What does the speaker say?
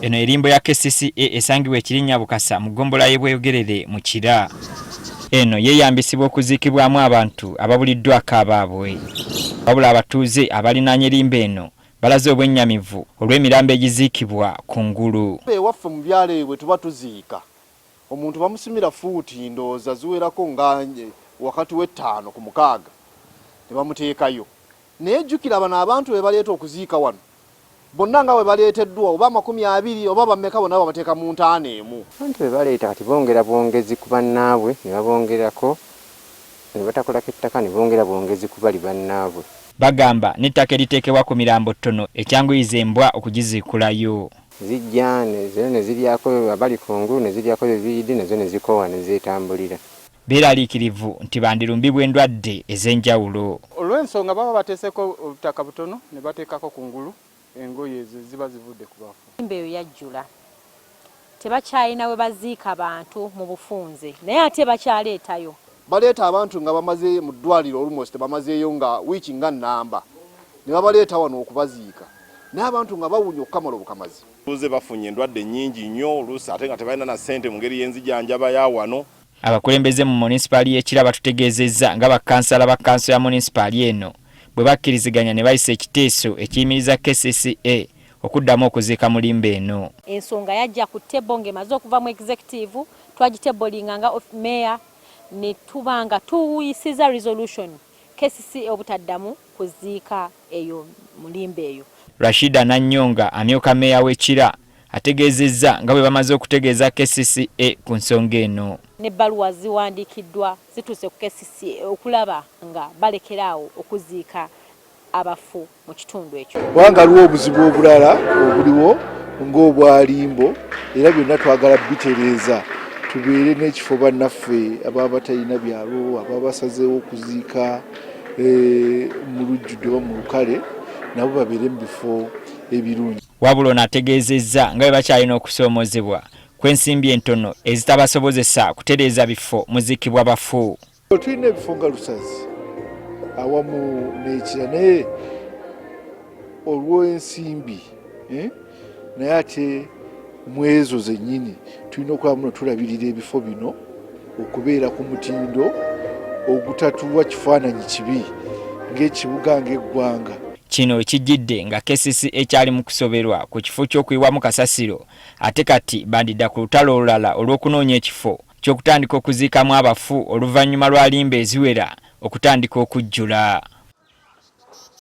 Eno erimbo ya KCCA esangibwa ekirinya Bukasa mu gombola y'Ebweyogerere mu Kira. Eno yeyambisibwa okuziikibwamu abantu ababuliddwa akabaabwe. Wabula abatuuze abalinaanye erimbo eno balaze obwennyamivu olw'emirambo egiziikibwa ku ngulu. Ewaffe mu byalo ebwe tuba tuziika omuntu bamusimira fuuti ndowooza ziwerako nga wakati w'ettaano ku 6 ne bamuteekayo. Naye jjukira bano abantu be baleeta okuziika wano bonna nga bwe baleeteddwa oba 20 oba bammeka bonna babateeka mu ntaano emu. Abantu be baleeta kati bongera bwongezi ku bannaabwe ne babongerako ne batakolako ettaka ne bongera bwongezi ku bali bannaabwe. Bagamba n'ettaka eriteekebwa ku mirambo ttono ekyanguyiza embwa okugiziikulayo. Zijja ne ziryako abali ku ngulu ne ziryako ebiidi nazo ne zikoowa ne zeetambulira. Beeraliikirivu nti bandirumbibwa endwadde ez'enjawulo. Olw'ensonga baba bateeseko obutaka butono ne bateekako ku ngulu engoye ezo ziba zivudde ku bafu. Embeeyo yajjula tebakyalina we baziika abantu mu bufunze naye ate bakyaleetayo. Baleeta abantu nga bamaze mu ddwaliro almost bamazeeyo nga wiiki nga nnamba ne babaleeta wano okubaziika n'abantu nga bawunya okukamala obukamazi. Tuze bafunye endwadde nnyingi nnyo oluusi ate nga tebalina na ssente mu ngeri y'enzijanjaba ya wano. Abakulembeze mu munisipaali y'Ekira batutegeezezza nga bakansala ba kanso ya munisipaali eno bwe bakkiriziganya ne bayisa ekiteeso ekiyimiriza KCCA okuddamu okuziika mulimbo eno. Ensonga yajja ku tebo ng'emaze okuva mu executive twagitebolinga nga mayor ne tubanga tuyisiza resolution KCCA obutaddamu kuziika eyo mulimbo eyo. Rashida Nanyonga amyoka meya w'Ekira ategeezezza nga bwe bamaze okutegeeza KCCA ku nsonga eno. N'ebbaluwa ziwandiikiddwa zituuse ku KCCA okulaba nga balekeraawo okuziika abafu mu kitundu ekyo. Wangaliwo obuzibu obulala obuliwo ng'obwalimbo era byonna twagala bitereeza tubeere n'ekifo bannaffe ababa batalina byalo ababa basazeewo okuziika mu lujjudde oba mu lukale nabo babeere mu bifo ebirungi. Wabula n'ategeezezza nga bwe bakyalina okusoomozebwa kw'ensimbi entono ezitabasobozesa kutereeza bifo muziikibwa bafu. Tulina ebifo nga Lusazi awamu n'Ekira naye olw'ensimbi naye ate mu ezo zennyini tulina okulaba muno tulabirira ebifo bino okubeera ku mutindo ogutatuwa kifaananyi kibi ng'ekibuga ng'eggwanga. Kino ekijjidde nga KCCA ekyali mu kusoberwa ku kifo ky'okuyiwamu kasasiro ate kati bandidda ku lutalo olulala olw'okunoonya ekifo ky'okutandika okuziikamu abafu oluvannyuma lwa limba eziwera okutandika okujjula.